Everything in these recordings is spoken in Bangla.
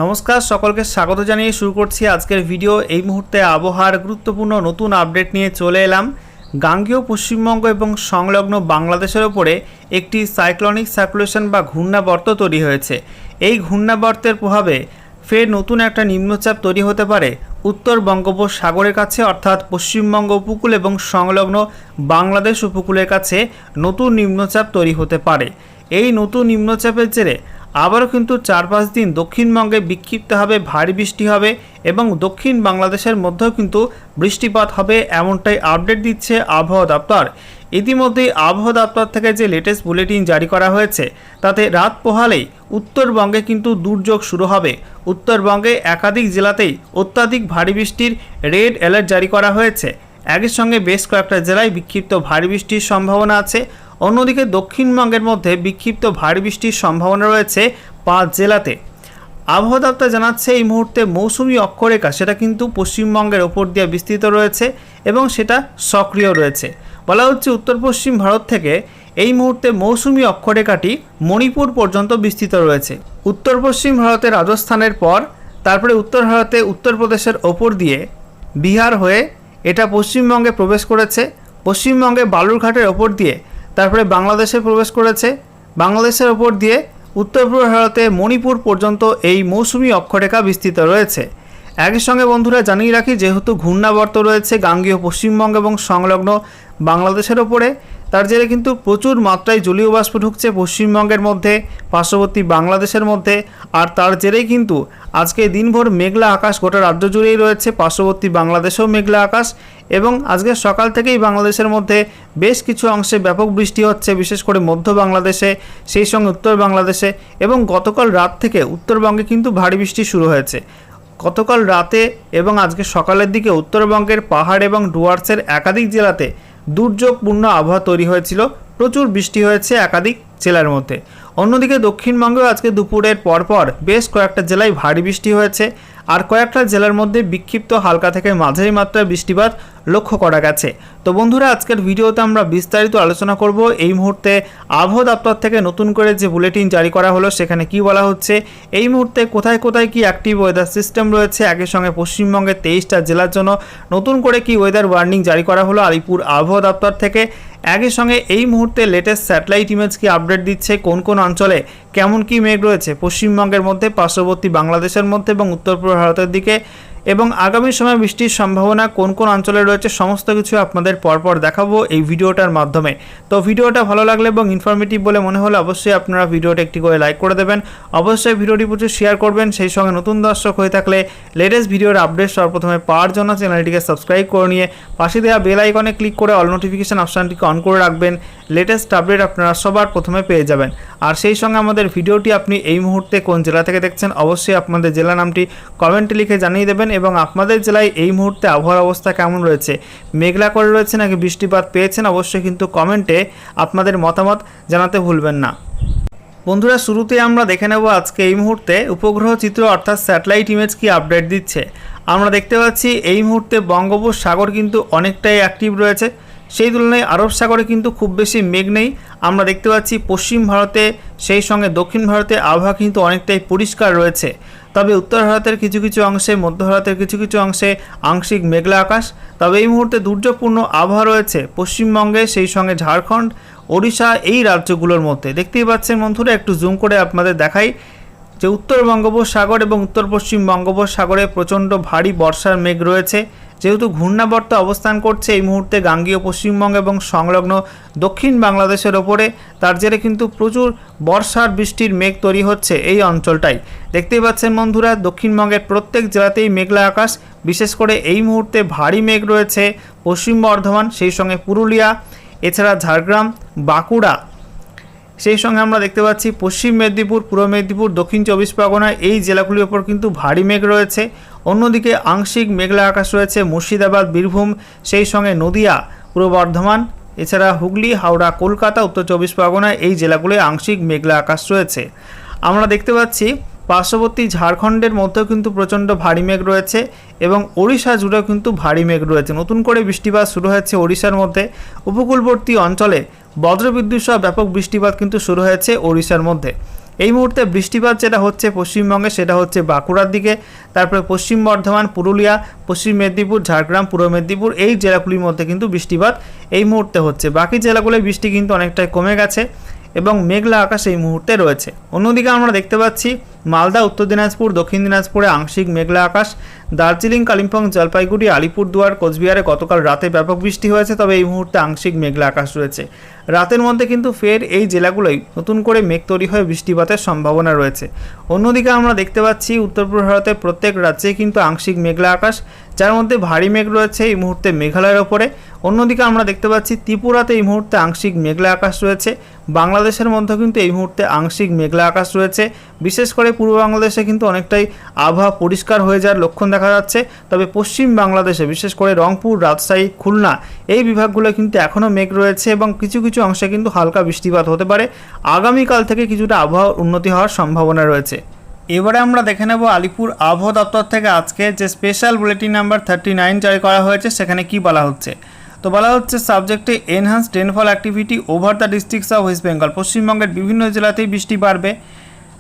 নমস্কার সকলকে স্বাগত জানিয়ে শুরু করছি আজকের ভিডিও। এই মুহূর্তে আবহাওয়ার গুরুত্বপূর্ণ নতুন আপডেট নিয়ে চলে এলাম। গাঙ্গেয় পশ্চিমবঙ্গ এবং সংলগ্ন বাংলাদেশের ওপরে একটি সাইক্লোনিক সার্কুলেশন বা ঘূর্ণাবর্ত তৈরি হয়েছে। এই ঘূর্ণাবর্তের প্রভাবে ফের নতুন একটা নিম্নচাপ তৈরি হতে পারে উত্তর বঙ্গোপসাগরের কাছে, অর্থাৎ পশ্চিমবঙ্গ উপকূল এবং সংলগ্ন বাংলাদেশ উপকূলের কাছে নতুন নিম্নচাপ তৈরি হতে পারে। এই নতুন নিম্নচাপের জেরে আবারও কিন্তু 4-5 দিন দক্ষিণবঙ্গে বিক্ষিপ্তভাবে ভারী বৃষ্টি হবে এবং দক্ষিণ বাংলাদেশের মধ্যেও কিন্তু বৃষ্টিপাত হবে, এমনটাই আপডেট দিচ্ছে আবহাওয়া দপ্তর। ইতিমধ্যেই আবহাওয়া দপ্তর থেকে যে লেটেস্ট বুলেটিন জারি করা হয়েছে তাতে রাত পোহালেই উত্তরবঙ্গে কিন্তু দুর্যোগ শুরু হবে। উত্তরবঙ্গে একাধিক জেলাতেই অত্যাধিক ভারী বৃষ্টির রেড অ্যালার্ট জারি করা হয়েছে। একই সঙ্গে বেশ কয়েকটা জেলায় বিক্ষিপ্ত ভারী বৃষ্টির সম্ভাবনা আছে। অন্যদিকে দক্ষিণবঙ্গের মধ্যে বিক্ষিপ্ত ভারী বৃষ্টির সম্ভাবনা রয়েছে 5 জেলাতে। আবহাওয়া দপ্তর জানাচ্ছে এই মুহূর্তে মৌসুমি অক্ষরেখা সেটা কিন্তু পশ্চিমবঙ্গের ওপর দিয়ে বিস্তৃত রয়েছে এবং সেটা সক্রিয় রয়েছে। বলা হচ্ছে উত্তর পশ্চিম ভারত থেকে এই মুহূর্তে মৌসুমি অক্ষরেখাটি মণিপুর পর্যন্ত বিস্তৃত রয়েছে। উত্তর পশ্চিম ভারতে রাজস্থানের পর তারপরে উত্তর ভারতে উত্তরপ্রদেশের ওপর দিয়ে বিহার হয়ে এটা পশ্চিমবঙ্গে প্রবেশ করেছে। পশ্চিমবঙ্গে বালুরঘাটের ওপর দিয়ে তারপরে বাংলাদেশে প্রবেশ করেছে। বাংলাদেশের ওপর দিয়ে উত্তর পূর্ব ভারতে মণিপুর পর্যন্ত এই মৌসুমি অক্ষরেখা বিস্তৃত রয়েছে। একই সঙ্গে বন্ধুরা জানিয়ে রাখি, যেহেতু ঘূর্ণাবর্ত রয়েছে গাঙ্গেয় পশ্চিমবঙ্গ এবং সংলগ্ন বাংলাদেশের ওপরে, তার জেরে কিন্তু প্রচুর মাত্রায় জলীয় বাষ্প ঢুকছে পশ্চিমবঙ্গের মধ্যে, পার্শ্ববর্তী বাংলাদেশের মধ্যে। আর তার জেরেই কিন্তু আজকে দিনভর মেঘলা আকাশ গোটা রাজ্য জুড়েই রয়েছে, পার্শ্ববর্তী বাংলাদেশেও মেঘলা আকাশ। এবং আজকে সকাল থেকেই বাংলাদেশের মধ্যে বেশ কিছু অংশে ব্যাপক বৃষ্টি হচ্ছে, বিশেষ করে মধ্য বাংলাদেশে, সেই সঙ্গে উত্তর বাংলাদেশে। এবং গতকাল রাত থেকে উত্তরবঙ্গে কিন্তু ভারী বৃষ্টি শুরু হয়েছে। গতকাল রাতে এবং আজকে সকালের দিকে উত্তরবঙ্গের পাহাড় এবং ডুয়ার্সের একাধিক জেলাতে দুর্যোগপূর্ণ আবহাওয়া তৈরি হয়েছিল, প্রচুর বৃষ্টি হয়েছে একাধিক জেলার মধ্যে। অন্যদিকে দক্ষিণবঙ্গেও আজকে দুপুরের পরপর বেশ কয়েকটা জেলায় ভারী বৃষ্টি হয়েছে, আর কয়েকটা জেলার মধ্যে বিক্ষিপ্ত হালকা থেকে মাঝারি মাত্রার বৃষ্টিপাত লক্ষ্য করা গেছে। তো বন্ধুরা, আজকের ভিডিওতে আমরা বিস্তারিত আলোচনা করব এই মুহূর্তে আবহাওয়া দপ্তর থেকে নতুন করে যে বুলেটিন জারি করা হলো সেখানে কি বলা হচ্ছে, এই মুহূর্তে কোথায় কোথায় কি অ্যাক্টিভ ওয়েদার সিস্টেম রয়েছে, একই সঙ্গে পশ্চিমবঙ্গের 23টা জেলার জন্য নতুন করে কি ওয়েদার ওয়ার্নিং জারি করা হলো আলিপুর আবহাওয়া দপ্তর থেকে। একই সঙ্গে এই মুহূর্তে লেটেস্ট স্যাটেলাইট ইমেজ কি আপডেট দিচ্ছে, কোন কোন অঞ্চলে কেমন কি মেঘ রয়েছে পশ্চিমবঙ্গের মধ্যে, পার্শ্ববর্তী বাংলাদেশের মধ্যে এবং উত্তর পূর্ব ভারতের দিকে, এবং আগামী সময় বৃষ্টির সম্ভাবনা কোন কোন অঞ্চলে রয়েছে, সমস্ত কিছু আপনাদের পরপর দেখাবো এই ভিডিওটার মাধ্যমে। তো ভিডিওটা ভালো লাগলে এবং ইনফরমেটিভ বলে মনে হলে অবশ্যই আপনারা ভিডিওটা একটি করে লাইক করে দেবেন, অবশ্যই ভিডিওটি প্রচুর শেয়ার করবেন। সেই সঙ্গে নতুন দর্শক হয়ে থাকলে লেটেস্ট ভিডিওর আপডেট সর্বপ্রথমে পাওয়ার জন্য চ্যানেলটিকে সাবস্ক্রাইব করে নিয়ে পাশে দেওয়া বেল আইকনে ক্লিক করে অল নোটিফিকেশন অপশানটিকে অন করে রাখবেন। লেটেস্ট আপডেট আপনারা সবার প্রথমে পেয়ে যাবেন। আর সেই সঙ্গে আমাদের ভিডিওটি আপনি এই মুহূর্তে কোন জেলা থেকে দেখছেন অবশ্যই আপনাদের জেলা নামটি কমেন্টে লিখে জানিয়ে দেবেন, এবং আপনাদের জেলায় এই মুহূর্তে আবহাওয়ার অবস্থা কেমন রয়েছে, মেঘলা করে রয়েছে নাকি বৃষ্টিপাত পেয়েছেন, অবশ্যই কিন্তু কমেন্টে আপনাদের মতামত জানাতে ভুলবেন না। বন্ধুরা, শুরুতে আমরা দেখে নেব আজকে এই মুহূর্তে উপগ্রহ চিত্র অর্থাৎ স্যাটেলাইট ইমেজ কি আপডেট দিচ্ছে। আমরা দেখতে পাচ্ছি এই মুহূর্তে বঙ্গোপসাগর কিন্তু অনেকটাই অ্যাক্টিভ রয়েছে, সেই তুলনায় আরব সাগরে কিন্তু খুব বেশি মেঘ নেই। আমরা দেখতে পাচ্ছি পশ্চিম ভারতে সেই সঙ্গে দক্ষিণ ভারতে আবহাওয়া কিন্তু অনেকটাই পরিষ্কার রয়েছে, তবে উত্তর ভারতের কিছু কিছু অংশে, মধ্য ভারতের কিছু কিছু অংশে আংশিক মেঘলা আকাশ। তবে এই মুহূর্তে দুর্যোগপূর্ণ আবহাওয়া রয়েছে পশ্চিমবঙ্গে, সেই সঙ্গে ঝাড়খণ্ড, ওড়িশা, এই রাজ্যগুলোর মধ্যে। দেখতেই পাচ্ছেন বন্ধুরা, একটু জুম করে আপনাদের দেখাই যে উত্তর বঙ্গোপসাগর এবং উত্তর পশ্চিম বঙ্গোপসাগরে প্রচণ্ড ভারী বর্ষার মেঘ রয়েছে। যেহেতু ঘূর্ণাবর্ত অবস্থান করছে এই মুহূর্তে গাঙ্গেয় পশ্চিমবঙ্গ এবং সংলগ্ন দক্ষিণ বাংলাদেশের ওপরে, তার জেরে কিন্তু প্রচুর বর্ষার বৃষ্টির মেঘ তৈরি হচ্ছে এই অঞ্চলটাই। দেখতেই পাচ্ছেন বন্ধুরা, দক্ষিণবঙ্গের প্রত্যেক জেলাতেই মেঘলা আকাশ, বিশেষ করে এই মুহূর্তে ভারী মেঘ রয়েছে পশ্চিম বর্ধমান, সেই সঙ্গে পুরুলিয়া, এছাড়া ঝাড়গ্রাম, বাঁকুড়া, সেই সঙ্গে আমরা দেখতে পাচ্ছি পশ্চিম মেদিনীপুর, পূর্ব মেদিনীপুর, দক্ষিণ 24 পরগনা, এই জেলাগুলির ওপর কিন্তু ভারী মেঘ রয়েছে। অন্যদিকে আংশিক মেঘলা আকাশ রয়েছে মুর্শিদাবাদ, বীরভূম, সেই সঙ্গে নদিয়া, পূর্ব বর্ধমান, এছাড়া হুগলি, হাওড়া, কলকাতা, উত্তর 24 পরগনা, এই জেলাগুলোয় আংশিক মেঘলা আকাশ রয়েছে। আমরা দেখতে পাচ্ছি পার্শ্ববর্তী ঝাড়খণ্ডের মধ্যেও কিন্তু প্রচণ্ড ভারী মেঘ রয়েছে এবং ওড়িশা জুড়েও কিন্তু ভারী মেঘ রয়েছে। নতুন করে বৃষ্টিপাত শুরু হয়েছে ওড়িশার মধ্যে, উপকূলবর্তী অঞ্চলে বজ্রবিদ্যুৎ সহ ব্যাপক বৃষ্টিপাত কিন্তু শুরু হয়েছে ওড়িশার মধ্যে। এই মুহূর্তে বৃষ্টিপাত যেটা হচ্ছে পশ্চিমবঙ্গে সেটা হচ্ছে বাঁকুড়ার দিকে, তারপরে পশ্চিম বর্ধমান, পুরুলিয়া, পশ্চিম মেদিনীপুর, ঝাড়গ্রাম, পূর্ব মেদিনীপুর এই জেলাগুলির মধ্যে কিন্তু বৃষ্টিপাত এই মুহূর্তে হচ্ছে। বাকি জেলাগুলোয় বৃষ্টি কিন্তু অনেকটাই কমে গেছে এবং মেঘলা আকাশ এই মুহূর্তে রয়েছে। অন্যদিকে আমরা দেখতে পাচ্ছি মালদা, উত্তর দিনাজপুর, দক্ষিণ দিনাজপুরে আংশিক মেঘলা আকাশ। দার্জিলিং, কালিম্পং, জলপাইগুড়ি, আলিপুরদুয়ার, কোচবিহারে গতকাল রাতে ব্যাপক বৃষ্টি হয়েছে, তবে এই মুহূর্তে আংশিক মেঘলা আকাশ রয়েছে। রাতের মধ্যে কিন্তু ফের এই জেলাগুলোই নতুন করে মেঘ তৈরি হয়ে বৃষ্টিপাতের সম্ভাবনা রয়েছে। অন্যদিকে আমরা দেখতে পাচ্ছি উত্তর পূর্ব ভারতের প্রত্যেক রাজ্যে কিন্তু আংশিক মেঘলা আকাশ, যার মধ্যে ভারী মেঘ রয়েছে এই মুহূর্তে মেঘালয়ের ওপরে। অন্যদিকে আমরা দেখতে পাচ্ছি ত্রিপুরাতে এই মুহূর্তে আংশিক মেঘলা আকাশ রয়েছে। বাংলাদেশের মধ্যে কিন্তু এই মুহূর্তে আংশিক মেঘলা আকাশ রয়েছে। বিশেষ করে পূর্ব বাংলাদেশে কিন্তু অনেকটাই আবহাওয়া পরিষ্কার হয়ে যাওয়ার লক্ষণ দেখা যাচ্ছে, তবে পশ্চিম বাংলাদেশে বিশেষ করে রংপুর, রাজশাহী, খুলনা এই বিভাগগুলো কিন্তু এখনও মেঘ রয়েছে এবং কিছু কিছু অংশে কিন্তু হালকা বৃষ্টিপাত হতে পারে। আগামীকাল থেকে কিছুটা আবহাওয়ার উন্নতি হওয়ার সম্ভাবনা রয়েছে। এবারে আমরা দেখে নেব আলিপুর আবহাওয়া দপ্তর থেকে আজকে যে স্পেশাল বুলেটিন নাম্বার 39 জারি করা হয়েছে সেখানে কি বলা হচ্ছে। তো বলা হচ্ছে সাবজেক্টে enhanced rainfall activity over the districts of West Bengal, পশ্চিমবঙ্গের বিভিন্ন জেলাতেই বৃষ্টি বাড়বে।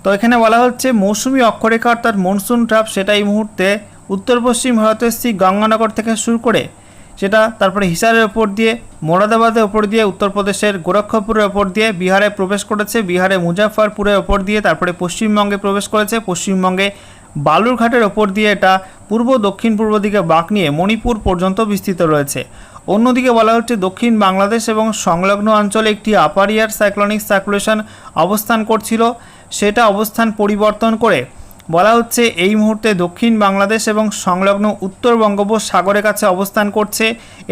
তো এখানে বলা হচ্ছে মৌসুমি অক্ষরেখা অর্থাৎ মনসুন ট্রাপ সেটা এই মুহূর্তে উত্তর পশ্চিম ভারতের শ্রী গঙ্গানগর থেকে শুরু করে সেটা তারপরে হিসারের ওপর দিয়ে, মোরাদাবাদের ওপর দিয়ে, উত্তরপ্রদেশের গোরক্ষপুরের ওপর দিয়ে বিহারে প্রবেশ করেছে, বিহারে মুজাফফরপুরের ওপর দিয়ে তারপরে পশ্চিমবঙ্গে প্রবেশ করেছে, পশ্চিমবঙ্গে বালুরঘাটের ওপর দিয়ে এটা পূর্ব দক্ষিণ পূর্ব দিকে বাঁক নিয়ে মণিপুর পর্যন্ত বিস্তৃত রয়েছে। অন্যদিকে বলা হচ্ছে দক্ষিণ বাংলাদেশ এবং সংলগ্ন অঞ্চলে একটি আপার এয়ার সাইক্লোনিক সার্কুলেশন অবস্থান করছিল, সেটা অবস্থান পরিবর্তন করে বলা হচ্ছে এই মুহূর্তে দক্ষিণ বাংলাদেশ এবং সংলগ্ন উত্তর বঙ্গোপসাগরের কাছে অবস্থান করছে।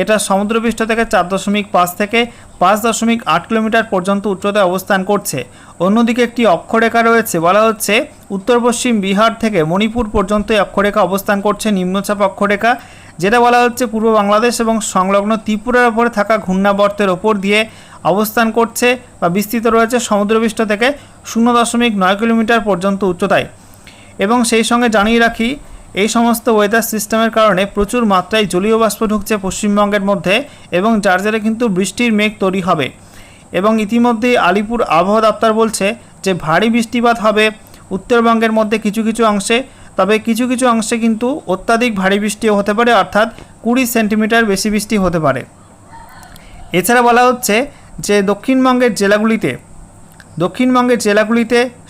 এটা সমুদ্রপৃষ্ঠ থেকে 4.5 থেকে 5.8 কিলোমিটার পর্যন্ত উচ্চতায় অবস্থান করছে। অন্যদিকে একটি অক্ষরেখা রয়েছে, বলা হচ্ছে উত্তর পশ্চিম বিহার থেকে মণিপুর পর্যন্ত এই অক্ষরেখা অবস্থান করছে, নিম্নচাপ অক্ষরেখা, যেটা বলা হচ্ছে পূর্ব বাংলাদেশ এবং সংলগ্ন ত্রিপুরার ওপরে থাকা ঘূর্ণাবর্তের ওপর দিয়ে অবস্থান করছে বা বিস্তৃত রয়েছে সমুদ্রপৃষ্ঠ থেকে 0.9 কিলোমিটার পর্যন্ত উচ্চতায়। এবং সেই সঙ্গে জানিয়ে রাখি এই সমস্ত ওয়েদার সিস্টেমের কারণে প্রচুর মাত্রায় জলীয় বাষ্প ঢুকছে পশ্চিমবঙ্গের মধ্যে এবং যার জেরে কিন্তু বৃষ্টির মেঘ তৈরি হবে। এবং ইতিমধ্যেই আলিপুর আবহাওয়া দপ্তর বলছে যে ভারী বৃষ্টিপাত হবে উত্তরবঙ্গের মধ্যে কিছু কিছু অংশে, তবে কিছু কিছু অংশে কিন্তু অত্যাধিক ভারী বৃষ্টিও হতে পারে, অর্থাৎ 20 সেন্টিমিটার বেশি বৃষ্টি হতে পারে। এছাড়া বলা হচ্ছে যে দক্ষিণবঙ্গের জেলাগুলিতে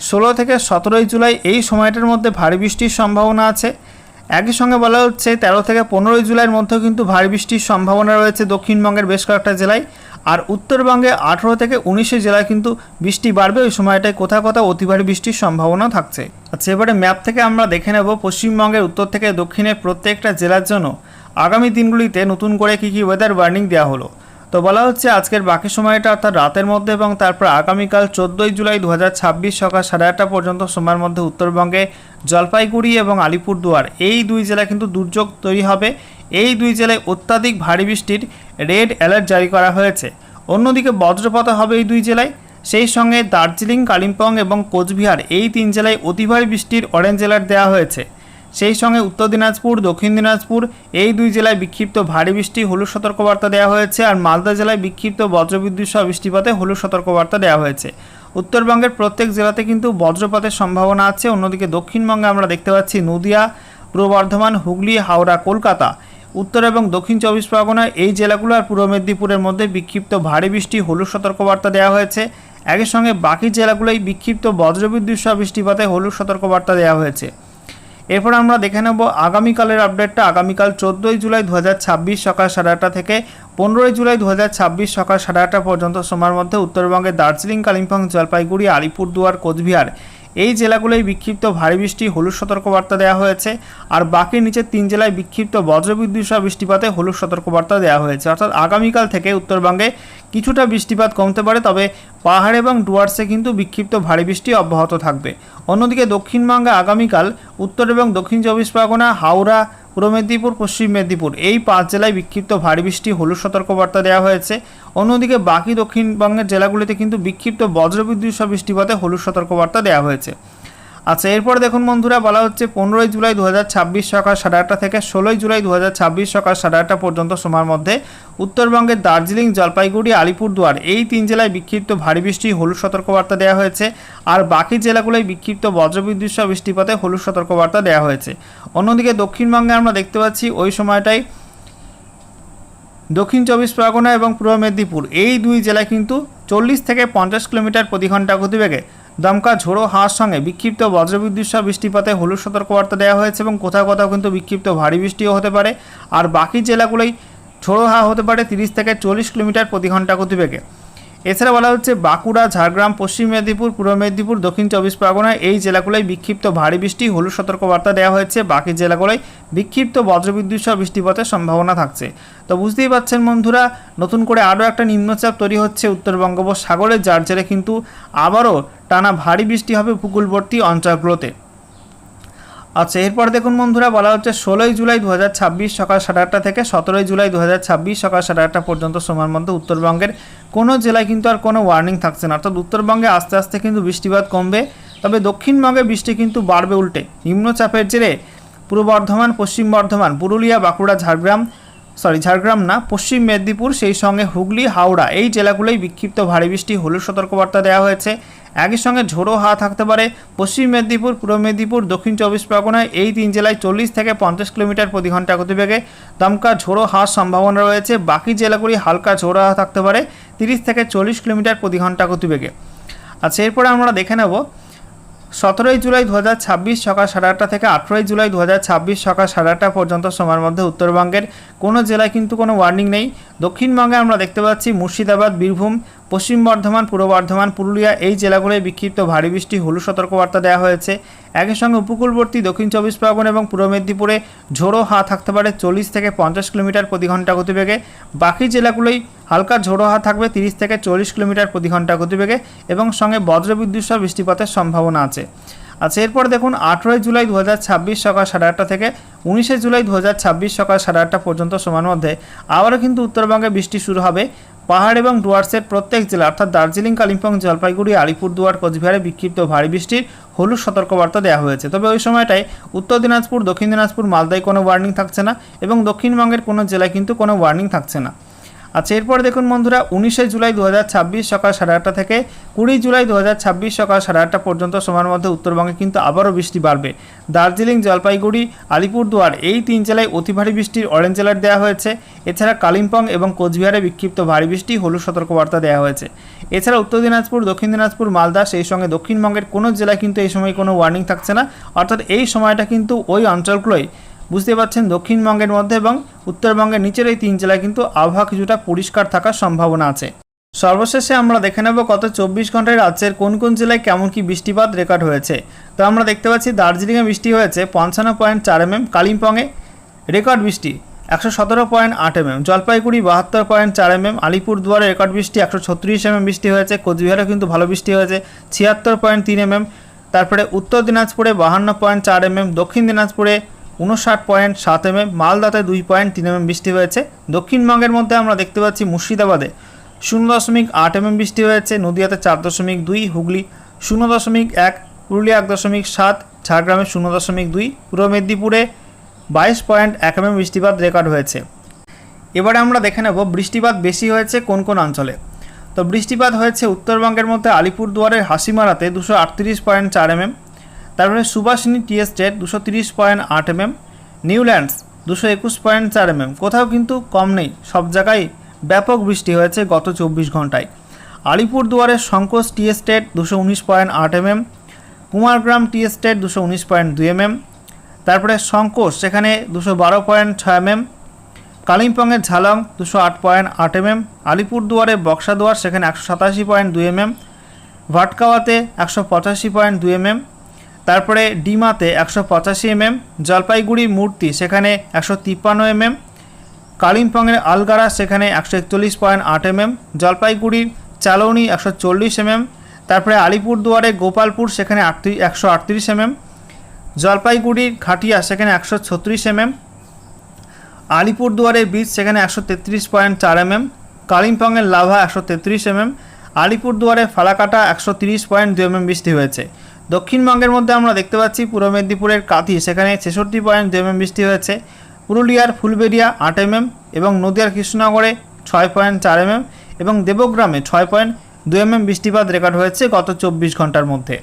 16 থেকে 17 জুলাই এই সময়টার মধ্যে ভারী বৃষ্টির সম্ভাবনা আছে। একই সঙ্গে বলা হচ্ছে 13 থেকে 15 জুলাইয়ের মধ্যেও কিন্তু ভারী বৃষ্টির সম্ভাবনা রয়েছে দক্ষিণবঙ্গের বেশ কয়েকটা জেলায়। আর উত্তরবঙ্গে 18 থেকে 19 জেলায় কিন্তু বৃষ্টি বাড়বে, ওই সময়টায় কোথাও কোথাও অতি ভারী বৃষ্টির সম্ভাবনা থাকছে। আচ্ছা, এবারে ম্যাপ থেকে আমরা দেখে নেব পশ্চিমবঙ্গের উত্তর থেকে দক্ষিণের প্রত্যেকটা জেলার জন্য আগামী দিনগুলিতে নতুন করে কী কী ওয়েদার ওয়ার্নিং দেওয়া হলো। তো বলা হচ্ছে আজকের বাকি সময়টা অর্থাৎ রাতের মধ্যে এবং তারপর আগামীকাল 14 জুলাই 2026 সকাল 8:30 পর্যন্ত সময়ের মধ্যে উত্তরবঙ্গে জলপাইগুড়ি এবং আলিপুরদুয়ার এই দুই জেলায় কিন্তু দুর্যোগ তৈরি হবে। এই দুই জেলায় অত্যাধিক ভারী বৃষ্টির রেড অ্যালার্ট জারি করা হয়েছে। অন্যদিকে বজ্রপাত হবে এই দুই জেলায়। সেই সঙ্গে দার্জিলিং, কালিম্পং এবং কোচবিহার এই 3 জেলায় অতি ভারী বৃষ্টির অরেঞ্জ অ্যালার্ট দেওয়া হয়েছে। সেই সঙ্গে উত্তর দিনাজপুর, দক্ষিণ দিনাজপুর এই দুই জেলায় বিক্ষিপ্ত ভারী বৃষ্টি হলুদ সতর্কবার্তা দেওয়া হয়েছে, আর মালদা জেলায় বিক্ষিপ্ত বজ্রবিদ্যুৎ সহ বৃষ্টিপাতে হলুদ সতর্কবার্তা দেওয়া হয়েছে। উত্তরবঙ্গের প্রত্যেক জেলাতে কিন্তু বজ্রপাতের সম্ভাবনা আছে। অন্যদিকে দক্ষিণবঙ্গে আমরা দেখতে পাচ্ছি নদিয়া, পূর্ব বর্ধমান, হুগলি, হাওড়া, কলকাতা, উত্তর এবং দক্ষিণ 24 পরগনা এই জেলাগুলো আর পূর্ব মেদিনীপুরের মধ্যে বিক্ষিপ্ত ভারী বৃষ্টি হলুদ সতর্কবার্তা দেওয়া হয়েছে। একই সঙ্গে বাকি জেলাগুলোই বিক্ষিপ্ত বজ্রবিদ্যুৎ সহ বৃষ্টিপাতে হলুদ সতর্কবার্তা দেওয়া হয়েছে। এরপর আমরা দেখে নেব আগামীকালের আপডেটটা। আগামীকাল 14 জুলাই 2026 সকাল 8:30 থেকে 15 জুলাই 2026 সকাল 8:30 পর্যন্ত সময়ের মধ্যে উত্তরবঙ্গের দার্জিলিং, কালিম্পং, জলপাইগুড়ি, আলিপুরদুয়ার, কোচবিহার এই জেলাগুলোই বিক্ষিপ্ত ভারী বৃষ্টি হলুদ সতর্কবার্তা দেওয়া হয়েছে, আর বাকি নিচের 3 জেলায় বিক্ষিপ্ত বজ্রবিদ্যুৎ সহ বৃষ্টিপাতে হলুদ সতর্কবার্তা দেওয়া হয়েছে। অর্থাৎ আগামীকাল থেকে উত্তরবঙ্গে কিছুটা বৃষ্টিপাত কমতে পারে, তবে পাহাড় এবং ডুয়ার্সে কিন্তু বিক্ষিপ্ত ভারী বৃষ্টি অব্যাহত থাকবে। অন্যদিকে দক্ষিণবঙ্গে আগামীকাল উত্তর এবং দক্ষিণ 24 পরগনা, হাওড়া, পূর্ব মেদিনীপুর, পশ্চিম মেদিনীপুর এই 5 জেলায় বিক্ষিপ্ত ভারী বৃষ্টি হলুদ সতর্কবার্তা দেওয়া হয়েছে। অন্যদিকে বাকি দক্ষিণবঙ্গের জেলাগুলিতে কিন্তু বিক্ষিপ্ত বজ্রবিদ্যুৎ সহ বৃষ্টিপাতে হলুদ সতর্কবার্তা দেওয়া হয়েছে। আচ্ছা, এরপর দেখুন বন্ধুরা, বলা হচ্ছে 15ই জুলাই 2026 সকাল 8:30 থেকে 16ই জুলাই 2026 সকাল 8:30 পর্যন্ত সময়ের মধ্যে উত্তরবঙ্গের দার্জিলিং, জলপাইগুড়ি, আলিপুরদুয়ার এই 3 জেলায় বিক্ষিপ্ত ভারী বৃষ্টি হলুদ সতর্কবার্তা দেওয়া হয়েছে। আর বাকি জেলাগুলোয় বিক্ষিপ্ত বজ্রবিদ্যুৎ সহ বৃষ্টিপাতে হলুদ সতর্কবার্তা দেওয়া হয়েছে। অন্যদিকে দক্ষিণবঙ্গে আমরা দেখতে পাচ্ছি ওই সময়টাই দক্ষিণ 24 পরগনা এবং পূর্ব মেদিনীপুর এই 2 জেলায় কিন্তু 40 থেকে 50 কিলোমিটার প্রতি ঘন্টা গতিবেগে দমকা ঝোড়ো হাওয়ার সঙ্গে বিক্ষিপ্ত বজ্রবিদ্যুৎ সহ বৃষ্টিপাতে হলুদ সতর্কবার্তা দেওয়া হয়েছে এবং কোথাও কোথাও কিন্তু বিক্ষিপ্ত ভারী বৃষ্টিও হতে পারে। আর বাকি জেলাগুলোই ঝোড়ো হাওয়া হতে পারে 30 থেকে 40 কিলোমিটার প্রতি ঘন্টা গতিবেগে। এছাড়া বলা হচ্ছে বাঁকুড়া, ঝাড়গ্রাম, পশ্চিম মেদিনীপুর, পূর্ব মেদিনীপুর, দক্ষিণ 24 পরগনা এই জেলাগুলোয় বিক্ষিপ্ত ভারী বৃষ্টি হলুদ সতর্কবার্তা দেওয়া হয়েছে। বাকি জেলাগুলোয় বিক্ষিপ্ত বজ্রবিদ্যুৎ সহ বৃষ্টিপাতের সম্ভাবনা থাকছে। তো বুঝতেই পারছেন বন্ধুরা, নতুন করে আরও একটা নিম্নচাপ তৈরি হচ্ছে উত্তর বঙ্গোপসাগরে, যার জেরে কিন্তু আবারও টানা ভারী বৃষ্টি হবে উপকূলবর্তী অঞ্চলগুলোতে। আচ্ছা, এরপর দেখুন বন্ধুরা, বলা হচ্ছে 16ই জুলাই 2026 সকাল 8:30 থেকে 17ই জুলাই 2026 সকাল 8:30 পর্যন্ত সময়ের মধ্যে উত্তরবঙ্গের কোনো জেলায় কিন্তু আর কোনো ওয়ার্নিং থাকছে না, অর্থাৎ উত্তরবঙ্গে আস্তে আস্তে কিন্তু বৃষ্টিপাত কমবে। তবে দক্ষিণবঙ্গে বৃষ্টি কিন্তু বাড়বে উল্টে। নিম্নচাপের জেরে পূর্ব বর্ধমান, পশ্চিম বর্ধমান, পুরুলিয়া, বাঁকুড়া, ঝাড়গ্রাম না, পশ্চিম মেদিনীপুর, সেই সঙ্গে হুগলি, হাওড়া এই জেলাগুলোই বিক্ষিপ্ত ভারী বৃষ্টি হলুদ সতর্কবার্তা দেওয়া হয়েছে। একই সঙ্গে ঝোড়ো হাওয়া থাকতে পারে পশ্চিম মেদিনীপুর, পূর্ব মেদিনীপুর, দক্ষিণ 24 পরগনায় এই 3 জেলায় 40 থেকে 50 কিলোমিটার প্রতি ঘন্টা গতিবেগে দমকা ঝোড়ো হাওয়ার সম্ভাবনা রয়েছে। বাকি জেলাগুলি হালকা ঝোড়ো হাওয়া থাকতে পারে 30 থেকে 40 কিলোমিটার প্রতি ঘন্টা গতিবেগে। আচ্ছা, এরপরে আমরা দেখে নেব 17ই জুলাই 2026 সকাল 8:30 থেকে 18ই জুলাই 2026 সকাল 8:30 পর্যন্ত সময়ের মধ্যে উত্তরবঙ্গের কোনো জেলায় কিন্তু কোনো ওয়ার্নিং নেই। দক্ষিণবঙ্গে আমরা দেখতে পাচ্ছি মুর্শিদাবাদ, বীরভূম, পশ্চিম বর্ধমান, পূর্ব বর্ধমান, পুরুলিয়া এই জেলাগুলোয় বিক্ষিপ্ত ভারী বৃষ্টি হলুদ সতর্কবার্তা দেওয়া হয়েছে। একই সঙ্গে উপকূলবর্তী দক্ষিণ 24 পরগনা এবং পূর্ব মেদিনীপুরে ঝোড়ো হাওয়া থাকতে পারে 40 থেকে 50 কিলোমিটার প্রতি ঘন্টা গতিবেগে। বাকি জেলাগুলোই হালকা ঝোড়ো হাওয়া থাকবে 30 থেকে 40 কিলোমিটার প্রতি ঘন্টা গতিবেগে এবং সঙ্গে বজ্রবিদ্যুৎ সহ বৃষ্টিপাতের সম্ভাবনা আছে। আচ্ছা, এরপর দেখুন 18ই জুলাই 2026 সকাল 8:30 থেকে 19শে জুলাই 2026 সকাল 8:30 পর্যন্ত সময়ের মধ্যে আবারও কিন্তু উত্তরবঙ্গে বৃষ্টি শুরু হবে। পাহাড় এবং ডুয়ার্সের প্রত্যেক জেলা অর্থাৎ দার্জিলিং, কালিম্পং, জলপাইগুড়ি, আলিপুরদুয়ার, কোচবিহারে বিক্ষিপ্ত ভারী বৃষ্টির হলুদ সতর্কবার্তা দেওয়া হয়েছে। তবে ওই সময়টায় উত্তর দিনাজপুর, দক্ষিণ দিনাজপুর, মালদায় কোনো ওয়ার্নিং থাকছে না এবং দক্ষিণবঙ্গের কোনো জেলায় কিন্তু কোনো ওয়ার্নিং থাকছে না। আচ্ছা, এরপর দেখুন বন্ধুরা 19শে জুলাই 2026 সকাল 8:30 থেকে 20 জুলাই 2026 সকাল 8:30 পর্যন্ত সময়ের মধ্যে উত্তরবঙ্গে কিন্তু আবারও বৃষ্টি বাড়বে। দার্জিলিং, জলপাইগুড়ি, আলিপুরদুয়ার এই 3 জেলায় অতি ভারী বৃষ্টির অরেঞ্জ অ্যালার্ট দেওয়া হয়েছে। এছাড়া কালিম্পং এবং কোচবিহারে বিক্ষিপ্ত ভারী বৃষ্টি হলুদ সতর্কবার্তা দেওয়া হয়েছে। এছাড়া উত্তর দিনাজপুর, দক্ষিণ দিনাজপুর, মালদা সেই সঙ্গে দক্ষিণবঙ্গের কোনো জেলায় কিন্তু এই সময় কোনো ওয়ার্নিং থাকছে না, অর্থাৎ এই সময়টা কিন্তু ওই অঞ্চলগুলোই বুঝতে পারছেন দক্ষিণবঙ্গের মধ্যে এবং উত্তরবঙ্গের নিচের এই 3 জেলায় কিন্তু আবহাওয়া কিছুটা পরিষ্কার থাকার সম্ভাবনা আছে। সর্বশেষে আমরা দেখে নেব গত 24 ঘন্টায় রাজ্যের কোন কোন জেলায় কেমন কি বৃষ্টিপাত রেকর্ড হয়েছে। তো আমরা দেখতে পাচ্ছি দার্জিলিংয়ে বৃষ্টি হয়েছে 55.4 mm, কালিম্পংয়ে রেকর্ড বৃষ্টি 117.8 mm, জলপাইগুড়ি 72.4 mm, আলিপুরদুয়ারে রেকর্ড বৃষ্টি 136 mm বৃষ্টি হয়েছে, কোচবিহারে কিন্তু ভালো বৃষ্টি হয়েছে 76.3 mm, তারপরে উত্তর দিনাজপুরে 52.4 mm, দক্ষিণ দিনাজপুরে 59.7 mm, মালদাতে 2.3 mm বৃষ্টি হয়েছে। দক্ষিণবঙ্গের মধ্যে আমরা দেখতে পাচ্ছি মুর্শিদাবাদে 0.8 mm বৃষ্টি হয়েছে, নদিয়াতে 4.2, হুগলি 0.1, পুরুলিয়া 1.7, ঝাড়গ্রামে 0.2, পূর্ব মেদিনীপুরে 22.1 mm বৃষ্টিপাত রেকর্ড হয়েছে। এবারে আমরা দেখে নেব বৃষ্টিপাত বেশি হয়েছে কোন কোন অঞ্চলে। তো বৃষ্টিপাত হয়েছে উত্তরবঙ্গের মধ্যে আলিপুরদুয়ারের হাসিমারাতে 238.4 mm, তারপরে Subhashini tea estate 230.8 mm, Newlands 221.4 mm। কোথাও কিন্তু কম নেই, সব জায়গায় ব্যাপক বৃষ্টি হয়েছে গত 24 ঘন্টায়। আলিপুরদুয়ারের Sankosh tea estate 219.8 mm, Kumargram tea estate 219.2 mm, তারপরে শঙ্কোজ সেখানে 212.6 mm, কালিম্পংয়ের ঝালং 208.8 mm, আলিপুরদুয়ারের বক্সাদুয়ার সেখানে 187.2 mm, ভাটকাওয়াতে 185.2 mm, তারপরে ডিমাতে 185 mm, জলপাইগুড়ির মূর্তি সেখানে 153 mm, কালিম্পংয়ের আলগারা সেখানে 141.8 mm, জলপাইগুড়ির চালৌনি 140 mm, তারপরে আলিপুরদুয়ারে গোপালপুর সেখানে 138 mm, জলপাইগুড়ির ঘাটিয়া সেখানে 136 mm, আলিপুরদুয়ারের বীজ সেখানে 133.4 mm, কালিম্পংয়ের লাভা 133 mm, আলিপুরদুয়ারে ফালাকাটা 130.2 mm বৃষ্টি হয়েছে। দক্ষিণবঙ্গের মধ্যে আমরা দেখতে পাচ্ছি পূর্ব মেদিনীপুরের কাঁথি, সেখানে 66.2 mm বৃষ্টি হয়েছে। পুরুলিয়ার ফুলবেড়িয়া 8 mm এবং নদিয়ার কৃষ্ণনগরে 6.4 mm এবং দেবগ্রামে 6.2 mm বৃষ্টিপাত রেকর্ড হয়েছে গত 24 ঘন্টার মধ্যে।